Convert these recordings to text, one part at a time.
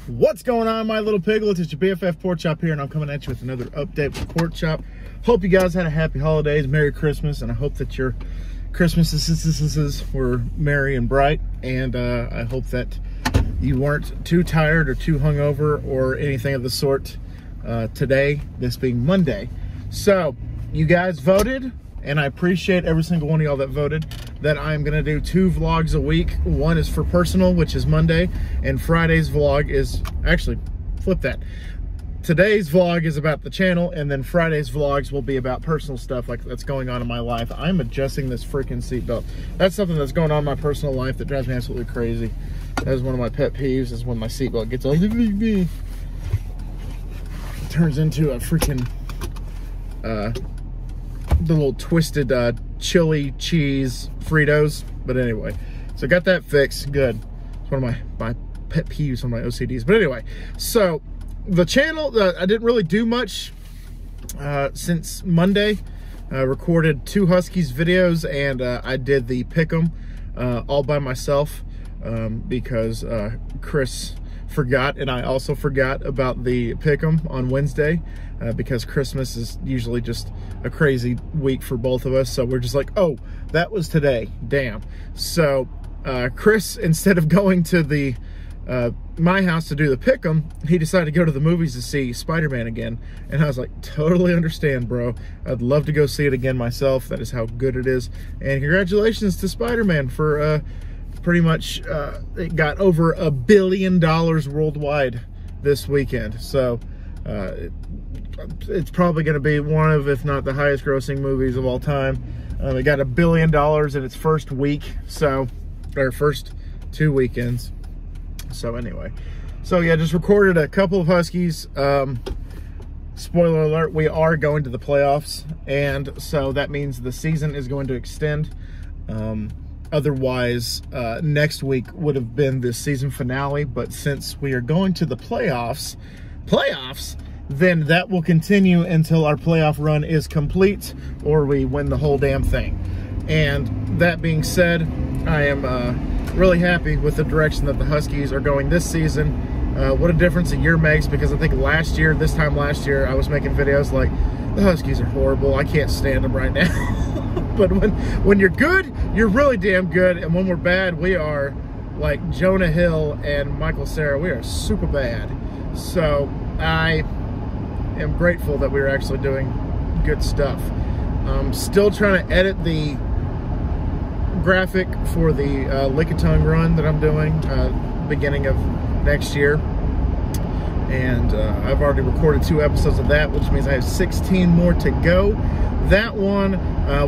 What's going on, my little piglets? It's your BFF Pork Chop here, and I'm coming at you with another update with Pork Chop. Hope you guys had a happy holidays, Merry Christmas, and I hope that your Christmases were merry and bright, and I hope that you weren't too tired or too hungover or anything of the sort today, this being Monday. So, you guys voted, and I appreciate every single one of y'all that voted, that I'm gonna do 2 vlogs a week. One is for personal, which is Monday, and Friday's vlog is, actually, flip that. Today's vlog is about the channel, and then Friday's vlogs will be about personal stuff like that's going on in my life. I'm adjusting this freaking seatbelt. That's something that's going on in my personal life that drives me absolutely crazy. That is one of my pet peeves, is when my seatbelt gets all it turns into a freaking the little twisted chili cheese Fritos. But anyway, so got that fixed. Good. It's one of my pet peeves on my OCDs. But anyway, so the channel, I didn't really do much since Monday. I recorded 2 Huskies videos, and I did the pick'em all by myself because Chris forgot, and I also forgot about the pick'em on Wednesday because Christmas is usually just a crazy week for both of us. So we're just like, oh, that was today, damn. So Chris, instead of going to the my house to do the pick'em, he decided to go to the movies to see Spider-Man again. And I was like, totally understand, bro. I'd love to go see it again myself. That is how good it is. And congratulations to Spider-Man for pretty much, it got over $1 billion worldwide this weekend. So it's probably going to be one of, if not the highest grossing movies of all time. It got $1 billion in its first week, so, or first 2 weekends. So anyway, so yeah, just recorded a couple of Huskies. Spoiler alert, we are going to the playoffs, and so that means the season is going to extend. Otherwise, next week would have been the season finale, but since we are going to the playoffs, then that will continue until our playoff run is complete or we win the whole damn thing. And that being said, I am really happy with the direction that the Huskies are going this season. What a difference a year makes, because I think last year, this time last year, I was making videos like, the Huskies are horrible, I can't stand them right now. But when you're good, you're really damn good, and when we're bad, we are like Jonah Hill and Michael Cera. We are super bad. So I am grateful that we're actually doing good stuff. I'm still trying to edit the graphic for the Lickitung run that I'm doing beginning of next year, and I've already recorded 2 episodes of that, which means I have 16 more to go. That one,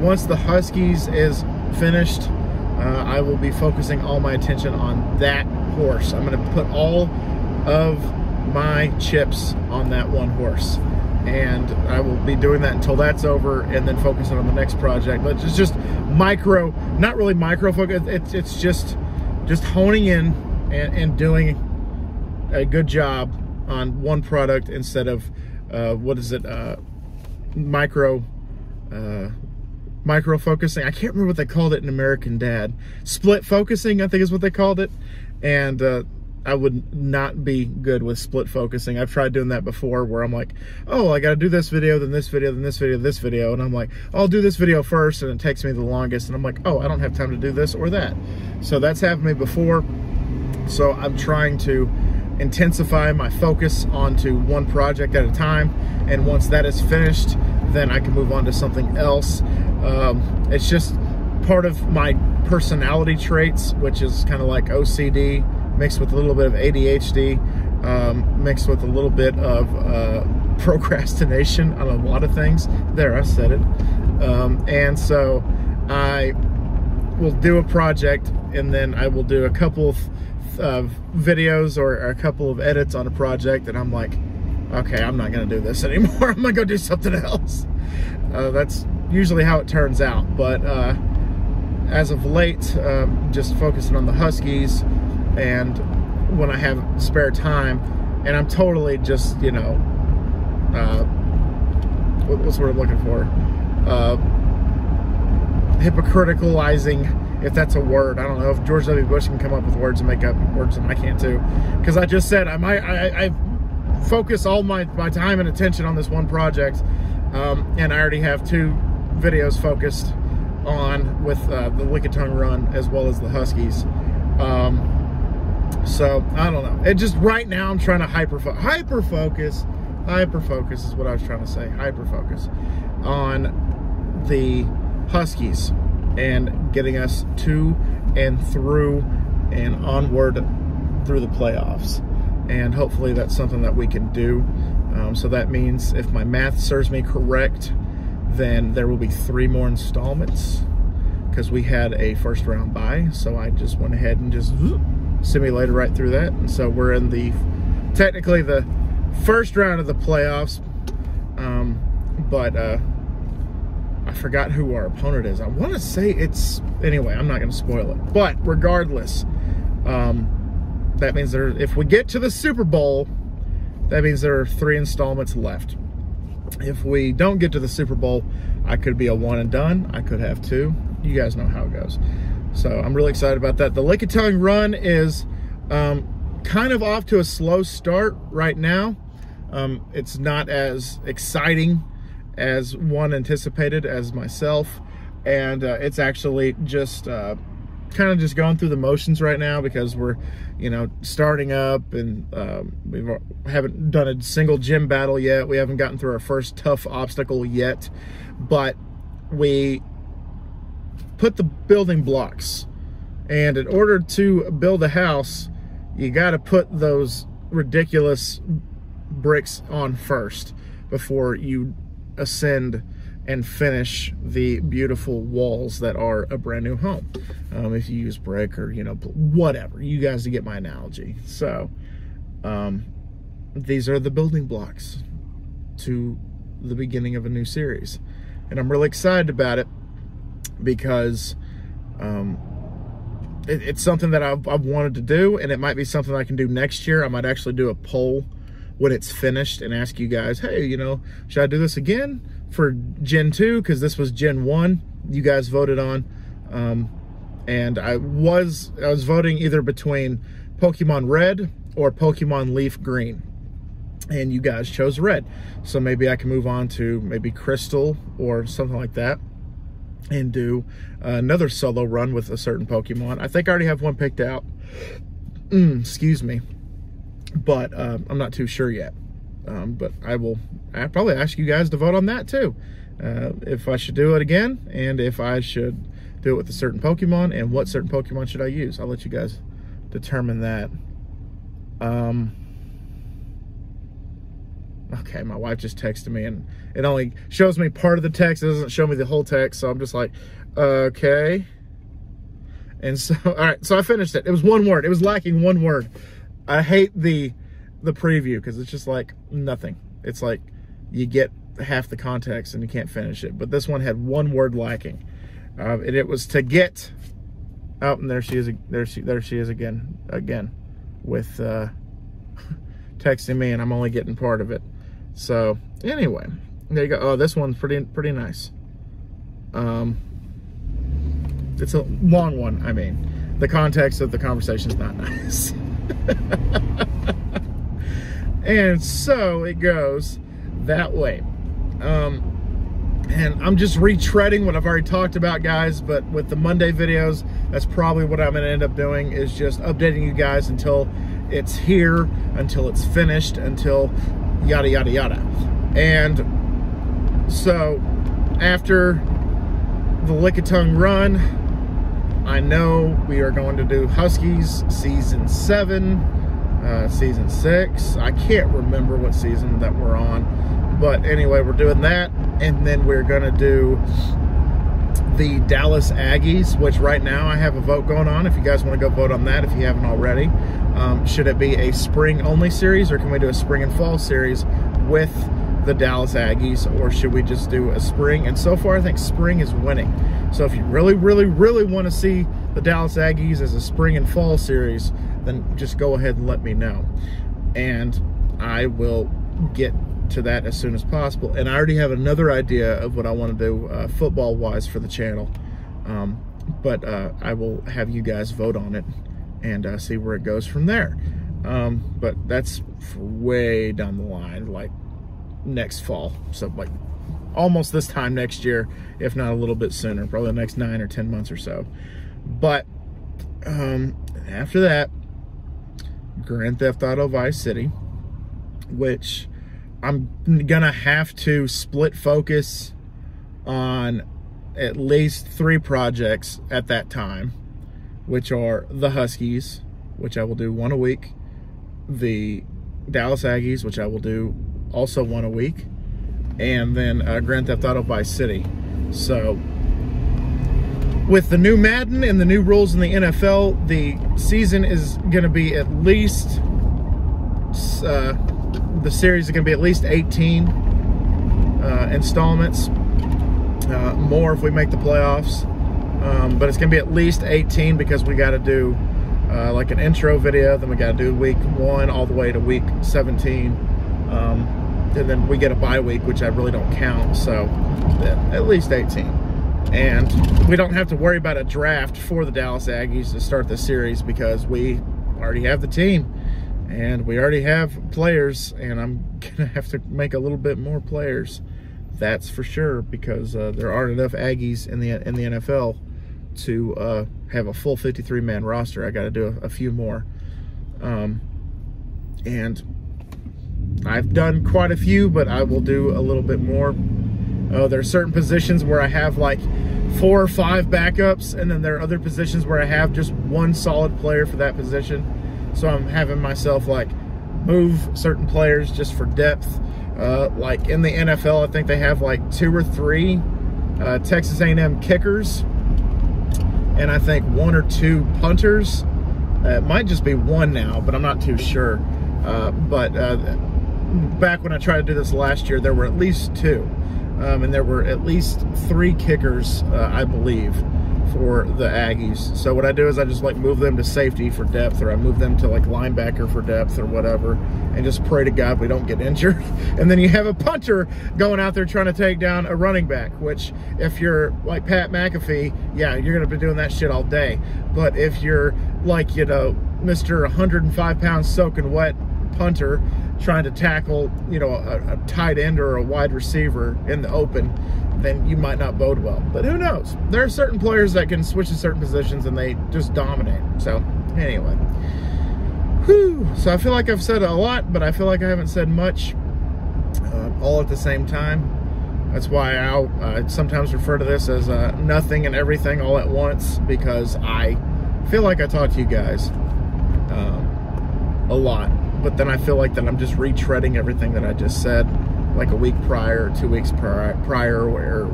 once the Huskies is finished, I will be focusing all my attention on that horse. I'm going to put all of my chips on that one horse, and I will be doing that until that's over, and then focusing on the next project. But it's just micro, not really micro focus, it's just honing in and doing a good job on one product instead of what is it, micro focusing. I can't remember what they called it in American Dad. Split focusing, I think is what they called it. And I would not be good with split focusing. I've tried doing that before, where I'm like, oh, I gotta do this video, then this video, then this video, this video, and I'm like, I'll do this video first, and it takes me the longest, and I'm like, oh, I don't have time to do this or that. So that's happened to me before. So I'm trying to intensify my focus onto one project at a time, and once that is finished, then I can move on to something else. It's just part of my personality traits, which is kind of like OCD mixed with a little bit of ADHD, mixed with a little bit of procrastination on a lot of things. There, I said it. And so I will do a project, and then I will do a couple of videos or a couple of edits on a project, and I'm like, okay, I'm not gonna do this anymore. I'm gonna go do something else. That's usually how it turns out. But as of late, just focusing on the Huskies, and when I have spare time, and I'm totally just, you know, what's the word I'm looking for? Hypocriticalizing if that's a word. I don't know if George W. Bush can come up with words and make up words, and I can too. Because I just said I focus all my time and attention on this one project, and I already have 2 videos focused on with the Lickitung Run as well as the Huskies. So I don't know. It just right now I'm trying to hyper focus is what I was trying to say. Hyper focus on the Huskies and getting us to and through and onward through the playoffs. And hopefully that's something that we can do. So that means if my math serves me correct, then there will be 3 more installments because we had a first round bye. So I just went ahead and just simulated right through that. And so we're in technically the first round of the playoffs. But I forgot who our opponent is. I want to say anyway, I'm not going to spoil it. But regardless, that means if we get to the Super Bowl, that means there are 3 installments left. If we don't get to the Super Bowl, I could be a one and done. I could have 2. You guys know how it goes. So I'm really excited about that. The Lickitung Run is kind of off to a slow start right now. It's not as exciting as one anticipated as myself. And it's actually just kind of just going through the motions right now because we're, starting up, and we haven't done a single gym battle yet. We haven't gotten through our first tough obstacle yet, but we put the building blocks. And in order to build a house, you got to put those ridiculous bricks on first before you ascend and finish the beautiful walls that are a brand new home. If you use brick or, whatever, you guys get my analogy. So these are the building blocks to the beginning of a new series. And I'm really excited about it because it's something that I've wanted to do, and it might be something I can do next year. I might actually do a poll when it's finished and ask you guys, hey, should I do this again for Gen 2? Because this was Gen 1 you guys voted on. And I was voting either between Pokemon Red or Pokemon Leaf Green. And you guys chose Red. So maybe I can move on to maybe Crystal or something like that and do another solo run with a certain Pokemon. I think I already have one picked out. Excuse me. But I'm not too sure yet. But I'll probably ask you guys to vote on that too. If I should do it again, and if I should do it with a certain Pokemon, and what certain Pokemon should I use. I'll let you guys determine that. Okay, my wife just texted me, and it only shows me part of the text. It doesn't show me the whole text, so I'm just like, okay. And so, all right, so I finished it. It was 1 word. It was lacking 1 word. I hate the preview because it's just like nothing. It's like you get half the context and you can't finish it. But this one had 1 word lacking, and it was to get. Oh, and there she is. There she is again with texting me, and I'm only getting part of it. So anyway, there you go. Oh, this one's pretty nice. It's a long one. I mean, the context of the conversation is not nice. And so it goes that way. And I'm just retreading what I've already talked about, guys, but with the Monday videos, that's probably what I'm gonna end up doing, is just updating you guys until it's here, until it's finished, until yada, yada, yada. And so after the Lickitung Run, I know we are going to do Huskies season 7, season 6. I can't remember what season that we're on, but anyway, we're doing that, and then we're gonna do the Dallas Aggies, which right now I have a vote going on. If you guys want to go vote on that, if you haven't already, should it be a spring only series, or can we do a spring and fall series with the Dallas Aggies, or should we just do a spring? And so far I think spring is winning. So if you really want to see the Dallas Aggies as a spring and fall series, then just go ahead and let me know, and I will get to that as soon as possible. And I already have another idea of what I want to do football wise for the channel. But I will have you guys vote on it and see where it goes from there. But that's way down the line, like next fall. So like almost this time next year, if not a little bit sooner, probably the next 9 or 10 months or so. But after that, Grand Theft Auto Vice City, which I'm gonna have to split focus on at least 3 projects at that time, which are the Huskies, which I will do 1 a week, the Dallas Aggies, which I will do also 1 a week, and then Grand Theft Auto Vice City. So with the new Madden and the new rules in the NFL, the season is going to be at least, the series is going to be at least 18 installments, more if we make the playoffs, but it's going to be at least 18 because we got to do like an intro video, then we got to do week 1 all the way to week 17, and then we get a bye week, which I really don't count, so at least 18. And we don't have to worry about a draft for the Dallas Aggies to start the series because we already have the team and we already have players, and I'm gonna have to make a little bit more players, that's for sure, because there aren't enough Aggies in the NFL to have a full 53-man roster. I got to do a few more, and I've done quite a few, but I will do a little bit more. There are certain positions where I have like 4 or 5 backups, and then there are other positions where I have just 1 solid player for that position. So I'm having myself like move certain players just for depth. Like in the NFL, I think they have like 2 or 3 Texas A&M kickers, and I think 1 or 2 punters. It might just be 1 now, but I'm not too sure. But back when I tried to do this last year, there were at least 2. And there were at least 3 kickers, I believe, for the Aggies. So what I do is I just like move them to safety for depth, or I move them to like linebacker for depth or whatever, and just pray to God we don't get injured. And then you have a punter going out there trying to take down a running back, which if you're like Pat McAfee, yeah, you're going to be doing that shit all day. But if you're like, you know, Mr. 105 pounds soaking wet punter trying to tackle, you know, a tight end or a wide receiver in the open, then you might not bode well. But who knows? There are certain players that can switch to certain positions and they just dominate. So anyway, whew. So I feel like I've said a lot, but I feel like I haven't said much all at the same time. That's why I sometimes refer to this as nothing and everything all at once, because I feel like I talk to you guys a lot. But then I feel like that I'm just retreading everything that I just said, like a week prior, 2 weeks prior, where I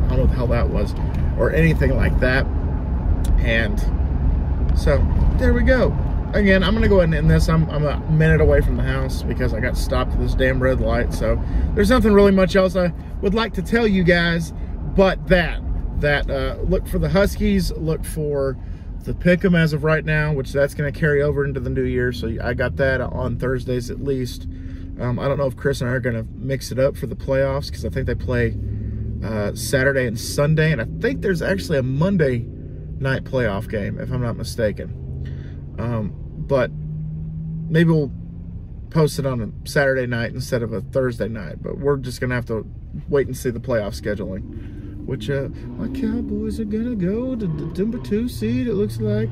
don't know what the hell that was, or anything like that. And so there we go. Again, I'm gonna go ahead and end this. I'm a minute away from the house because I got stopped at this damn red light. So there's nothing really much else I would like to tell you guys, but that look for the Huskies, look for the Pick'em as of right now, which that's going to carry over into the new year. So I got that on Thursdays at least. I don't know if Chris and I are going to mix it up for the playoffs, because I think they play Saturday and Sunday, and I think there's actually a Monday night playoff game, if I'm not mistaken. But maybe we'll post it on a Saturday night instead of a Thursday night. But we're just going to have to wait and see the playoff scheduling. Which my Cowboys are gonna go to the number 2 seed, it looks like.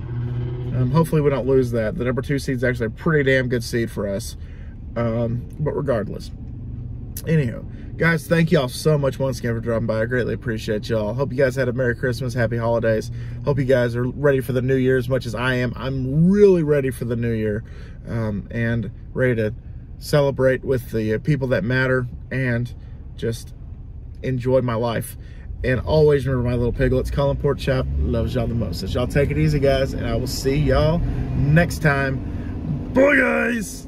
Hopefully we don't lose that. The number 2 seed is actually a pretty damn good seed for us. But regardless. Anyhow, guys, thank y'all so much once again for dropping by. I greatly appreciate y'all. Hope you guys had a Merry Christmas, Happy Holidays. Hope you guys are ready for the New Year as much as I am. I'm really ready for the New Year, and ready to celebrate with the people that matter and just enjoy my life. And always remember, my little piglets, Colin Pork Chop loves y'all the most. So y'all take it easy, guys, and I will see y'all next time. Bye, guys!